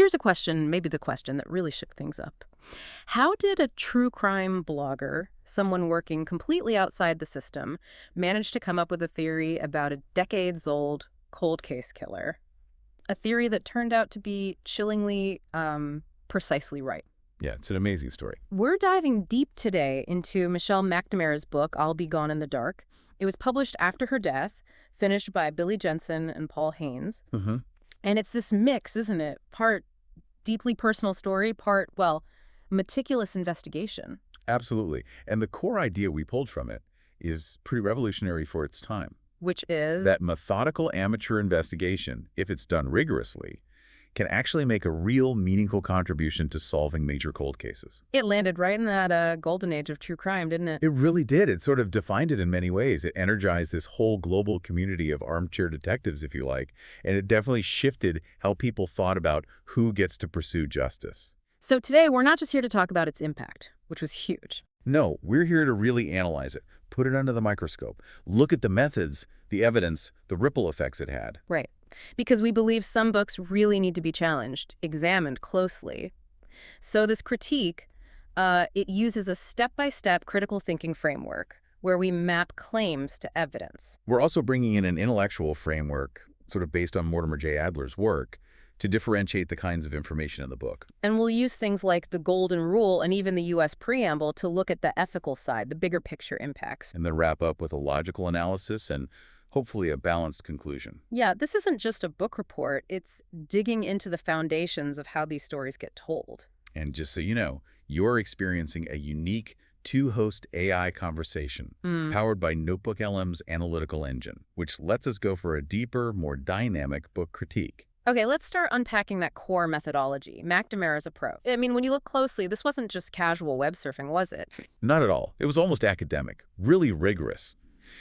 here's a question, maybe the question that really shook things up. How did a true crime blogger, someone working completely outside the system, manage to come up with a theory about a decades-old cold case killer? A theory that turned out to be chillingly, precisely right. Yeah, it's an amazing story. We're diving deep today into Michelle McNamara's book, I'll Be Gone in the Dark. It was published after her death, finished by Billy Jensen and Paul Haynes. Mm-hmm. And it's this mix, isn't it? Part deeply personal story, part, well, meticulous investigation. Absolutely. And the core idea we pulled from it is pretty revolutionary for its time. Which is? That methodical amateur investigation, if it's done rigorously, can actually make a real meaningful contribution to solving major cold cases. It landed right in that golden age of true crime, didn't it? It really did. It sort of defined it in many ways. It energized this whole global community of armchair detectives, if you like, and it definitely shifted how people thought about who gets to pursue justice. So today, we're not just here to talk about its impact, which was huge. No, we're here to really analyze it, put it under the microscope, look at the methods, the evidence, the ripple effects it had. Right. Because we believe some books really need to be challenged, examined closely. So this critique, it uses a step-by-step critical thinking framework where we map claims to evidence. We're also bringing in an intellectual framework, sort of based on Mortimer J. Adler's work, to differentiate the kinds of information in the book. And we'll use things like the Golden Rule and even the U.S. Preamble to look at the ethical side, the bigger picture impacts. And then wrap up with a logical analysis and hopefully a balanced conclusion. Yeah, this isn't just a book report. It's digging into the foundations of how these stories get told. And just so you know, you're experiencing a unique two-host AI conversation powered by NotebookLM's analytical engine, which lets us go for a deeper, more dynamic book critique. Okay, let's start unpacking that core methodology, McNamara's approach. I mean, when you look closely, this wasn't just casual web surfing, was it? Not at all. It was almost academic, really rigorous.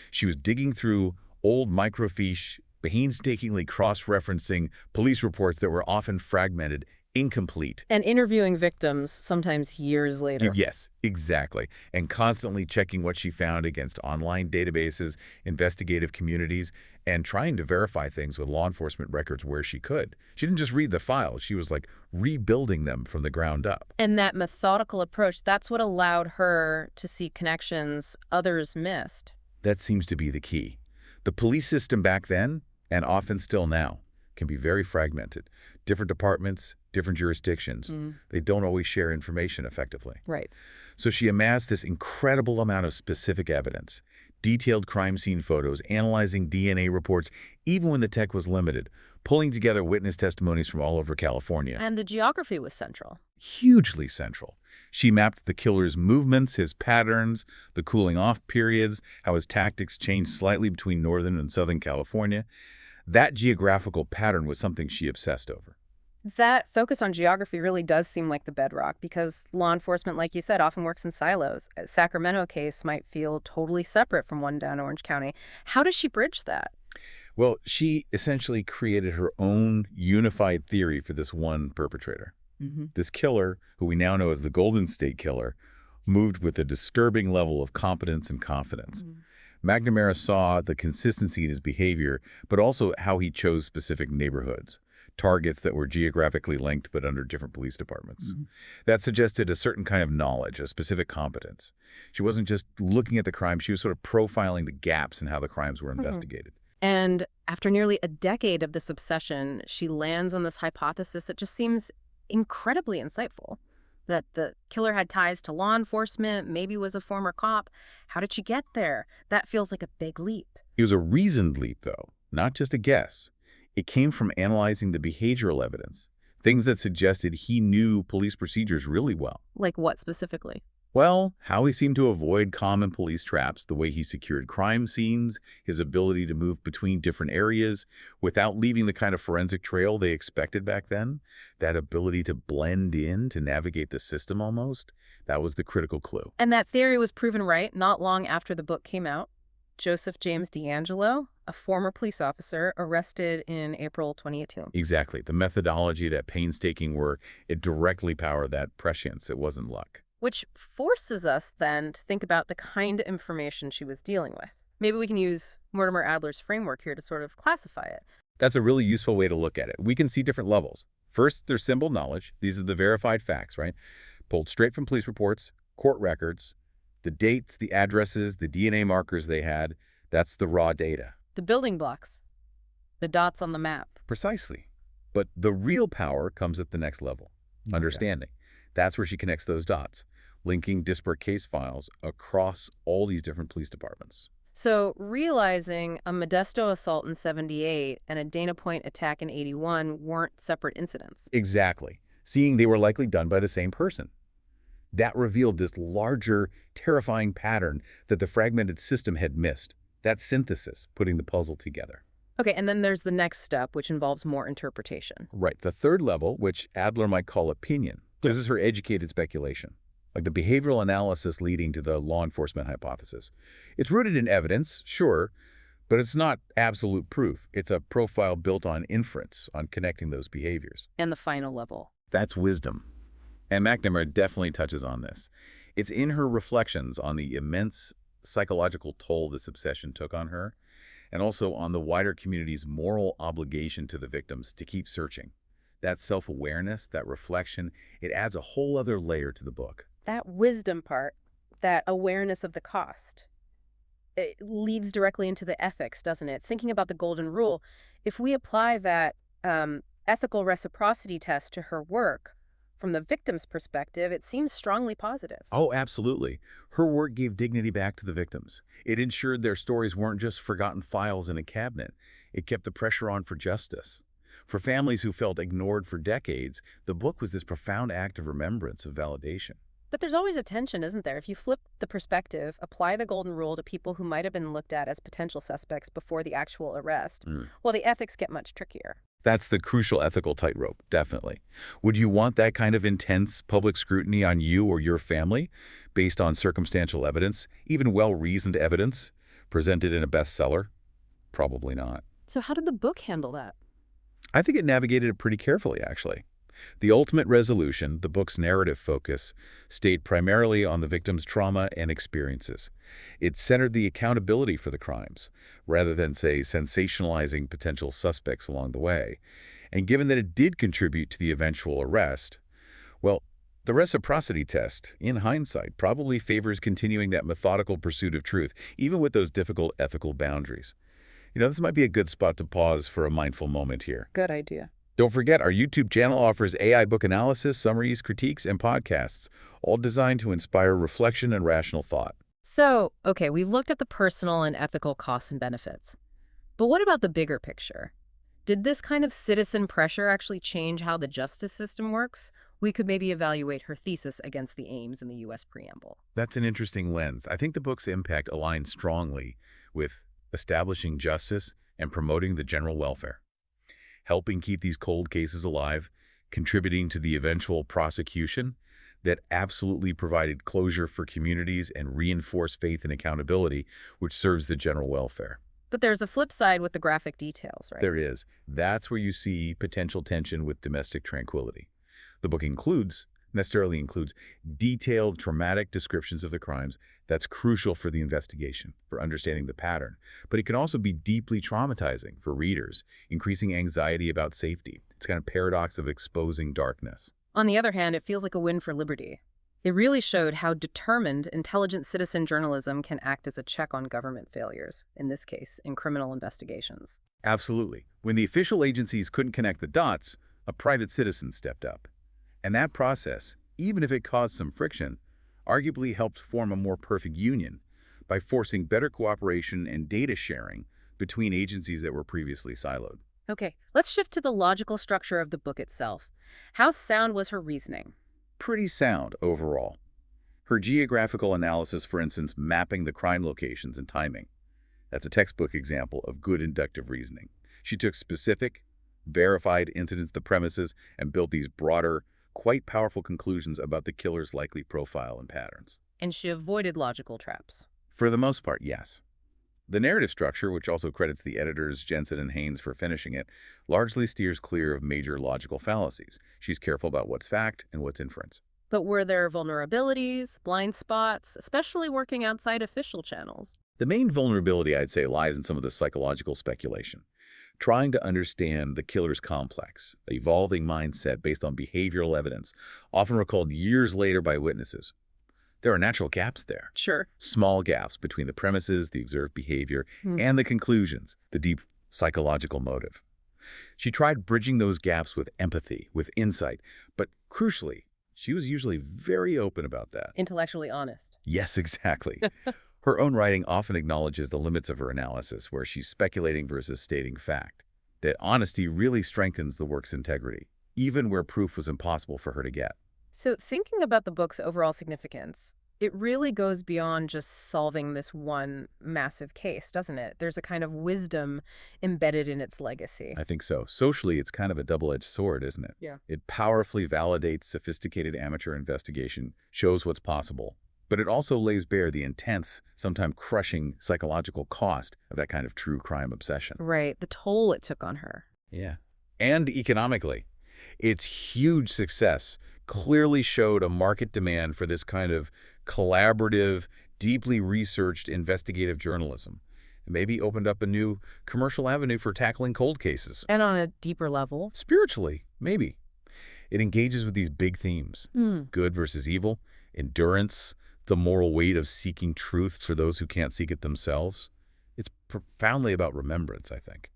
She was digging through old microfiche, painstakingly cross-referencing police reports that were often fragmented, incomplete. And interviewing victims, sometimes years later. Yes, exactly. And constantly checking what she found against online databases, investigative communities, and trying to verify things with law enforcement records where she could. She didn't just read the files. She was like rebuilding them from the ground up. And that methodical approach, that's what allowed her to see connections others missed. That seems to be the key. The police system back then, and often still now, can be very fragmented. Different departments, different jurisdictions. They don't always share information effectively. Right. So she amassed this incredible amount of specific evidence, detailed crime scene photos, analyzing DNA reports, even when the tech was limited, pulling together witness testimonies from all over California. And the geography was central. Hugely central. She mapped the killer's movements, his patterns, the cooling off periods, how his tactics changed slightly between Northern and Southern California. That geographical pattern was something she obsessed over. That focus on geography really does seem like the bedrock because law enforcement, like you said, often works in silos. A Sacramento case might feel totally separate from one down Orange County. How does she bridge that? Well, she essentially created her own unified theory for this one perpetrator. This killer, who we now know as the Golden State Killer, moved with a disturbing level of competence and confidence. McNamara saw the consistency in his behavior, but also how he chose specific neighborhoods, targets that were geographically linked but under different police departments. That suggested a certain kind of knowledge, a specific competence. She wasn't just looking at the crime, she was sort of profiling the gaps in how the crimes were investigated. And after nearly a decade of this obsession, she lands on this hypothesis that just seems incredibly insightful. That the killer had ties to law enforcement, maybe was a former cop. How did she get there? That feels like a big leap. It was a reasoned leap, though, not just a guess. It came from analyzing the behavioral evidence, things that suggested he knew police procedures really well. Like what specifically? Well, how he seemed to avoid common police traps, the way he secured crime scenes, his ability to move between different areas without leaving the kind of forensic trail they expected back then, that ability to blend in, to navigate the system almost, that was the critical clue. And that theory was proven right not long after the book came out. Joseph James D'Angelo, a former police officer, arrested in April 2018. Exactly. The methodology, that painstaking work, it directly powered that prescience. It wasn't luck. Which forces us then to think about the kind of information she was dealing with. Maybe we can use Mortimer Adler's framework here to sort of classify it. That's a really useful way to look at it. We can see different levels. First, there's symbol knowledge. These are the verified facts, right? Pulled straight from police reports, court records, the dates, the addresses, the DNA markers they had. That's the raw data. The building blocks, the dots on the map. Precisely. But the real power comes at the next level, understanding. That's where she connects those dots, linking disparate case files across all these different police departments. So realizing a Modesto assault in 78 and a Dana Point attack in 81 weren't separate incidents. Exactly. Seeing they were likely done by the same person. That revealed this larger, terrifying pattern that the fragmented system had missed. That synthesis, putting the puzzle together. Okay, and then there's the next step, which involves more interpretation. Right. The third level, which Adler might call opinion. This is her educated speculation, like the behavioral analysis leading to the law enforcement hypothesis. It's rooted in evidence, sure, but it's not absolute proof. It's a profile built on inference, on connecting those behaviors. And the final level. That's wisdom. And McNamara definitely touches on this. It's in her reflections on the immense psychological toll this obsession took on her, and also on the wider community's moral obligation to the victims to keep searching. That self-awareness, that reflection, it adds a whole other layer to the book. That wisdom part, that awareness of the cost, it leads directly into the ethics, doesn't it? Thinking about the golden rule, if we apply that ethical reciprocity test to her work, from the victim's perspective, it seems strongly positive. Oh, absolutely. Her work gave dignity back to the victims. It ensured their stories weren't just forgotten files in a cabinet. It kept the pressure on for justice. For families who felt ignored for decades, the book was this profound act of remembrance, of validation. But there's always a tension, isn't there? If you flip the perspective, apply the golden rule to people who might have been looked at as potential suspects before the actual arrest, well, the ethics get much trickier. That's the crucial ethical tightrope, definitely. Would you want that kind of intense public scrutiny on you or your family based on circumstantial evidence, even well-reasoned evidence, presented in a bestseller? Probably not. So how did the book handle that? I think it navigated it pretty carefully, actually. The ultimate resolution, the book's narrative focus, stayed primarily on the victim's trauma and experiences. It centered the accountability for the crimes, rather than, say, sensationalizing potential suspects along the way. And given that it did contribute to the eventual arrest, well, the reciprocity test, in hindsight, probably favors continuing that methodical pursuit of truth, even with those difficult ethical boundaries. You know, this might be a good spot to pause for a mindful moment here. Good idea. Don't forget, our YouTube channel offers AI book analysis, summaries, critiques, and podcasts, all designed to inspire reflection and rational thought. So, okay, we've looked at the personal and ethical costs and benefits. But what about the bigger picture? Did this kind of citizen pressure actually change how the justice system works? We could maybe evaluate her thesis against the aims in the U.S. Preamble. That's an interesting lens. I think the book's impact aligns strongly with establishing justice and promoting the general welfare, helping keep these cold cases alive, contributing to the eventual prosecution that absolutely provided closure for communities and reinforced faith and accountability, which serves the general welfare. But there's a flip side with the graphic details, right? There is. That's where you see potential tension with domestic tranquility. The book necessarily includes detailed, traumatic descriptions of the crimes. That's crucial for the investigation, for understanding the pattern. But it can also be deeply traumatizing for readers, increasing anxiety about safety. It's kind of paradox of exposing darkness. On the other hand, it feels like a win for liberty. It really showed how determined, intelligent citizen journalism can act as a check on government failures, in this case, in criminal investigations. Absolutely. When the official agencies couldn't connect the dots, a private citizen stepped up. And that process, even if it caused some friction, arguably helped form a more perfect union by forcing better cooperation and data sharing between agencies that were previously siloed. Okay, let's shift to the logical structure of the book itself. How sound was her reasoning? Pretty sound overall. Her geographical analysis, for instance, mapping the crime locations and timing. That's a textbook example of good inductive reasoning. She took specific, verified incidents to the premises and built these broader, quite powerful conclusions about the killer's likely profile and patterns. And she avoided logical traps. For the most part, yes. The narrative structure, which also credits the editors Jensen and Haynes for finishing it, largely steers clear of major logical fallacies. She's careful about what's fact and what's inference. But were there vulnerabilities, blind spots, especially working outside official channels? The main vulnerability, I'd say, lies in some of the psychological speculation. trying to understand the killer's complex, evolving mindset based on behavioral evidence, often recalled years later by witnesses. There are natural gaps there. Sure. Small gaps between the premises, the observed behavior, and the conclusions, the deep psychological motive. She tried bridging those gaps with empathy, with insight, but crucially, she was usually very open about that. Intellectually honest. Yes, exactly. Her own writing often acknowledges the limits of her analysis, where she's speculating versus stating fact. That honesty really strengthens the work's integrity, even where proof was impossible for her to get. So thinking about the book's overall significance, it really goes beyond just solving this one massive case, doesn't it? There's a kind of wisdom embedded in its legacy. I think so. Socially, it's kind of a double-edged sword, isn't it? Yeah. It powerfully validates sophisticated amateur investigation, shows what's possible, but it also lays bare the intense, sometimes crushing psychological cost of that kind of true crime obsession. Right. The toll it took on her. Yeah. And economically, its huge success clearly showed a market demand for this kind of collaborative, deeply researched investigative journalism. It maybe opened up a new commercial avenue for tackling cold cases. And on a deeper level. Spiritually, maybe. It engages with these big themes, good versus evil, endurance, the moral weight of seeking truth for those who can't seek it themselves. It's profoundly about remembrance, I think.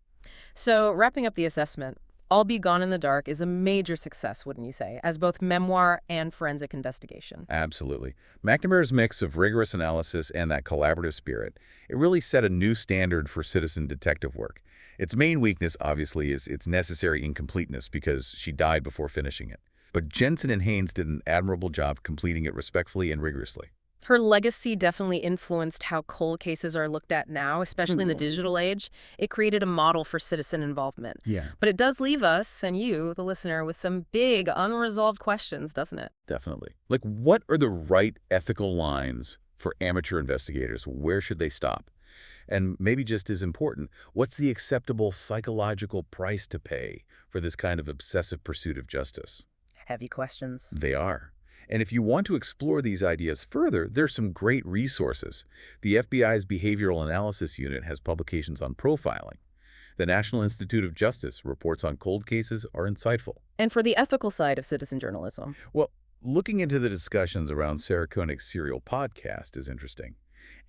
So wrapping up the assessment, I'll Be Gone in the Dark is a major success, wouldn't you say, as both memoir and forensic investigation? Absolutely. McNamara's mix of rigorous analysis and that collaborative spirit, it really set a new standard for citizen detective work. Its main weakness, obviously, is its necessary incompleteness because she died before finishing it. But Jensen and Haynes did an admirable job completing it respectfully and rigorously. Her legacy definitely influenced how cold cases are looked at now, especially in the digital age. It created a model for citizen involvement. Yeah. But it does leave us, and you, the listener, with some big unresolved questions, doesn't it? Definitely. Like, what are the right ethical lines for amateur investigators? Where should they stop? And maybe just as important, what's the acceptable psychological price to pay for this kind of obsessive pursuit of justice? Heavy questions. They are. And if you want to explore these ideas further, there's some great resources. The FBI's Behavioral Analysis Unit has publications on profiling. The National Institute of Justice reports on cold cases are insightful. And for the ethical side of citizen journalism? Well, looking into the discussions around Sarah Koenig's Serial podcast is interesting.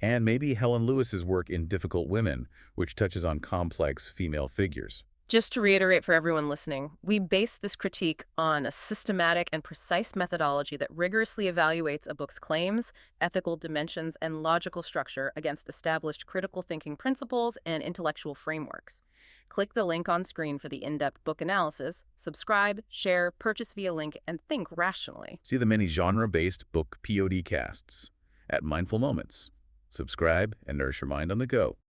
And maybe Helen Lewis's work in Difficult Women, which touches on complex female figures. Just to reiterate for everyone listening, we base this critique on a systematic and precise methodology that rigorously evaluates a book's claims, ethical dimensions, and logical structure against established critical thinking principles and intellectual frameworks. Click the link on screen for the in-depth book analysis, subscribe, share, purchase via link, and think rationally. See the many genre-based book POD casts at Mindful Moments. Subscribe and nourish your mind on the go.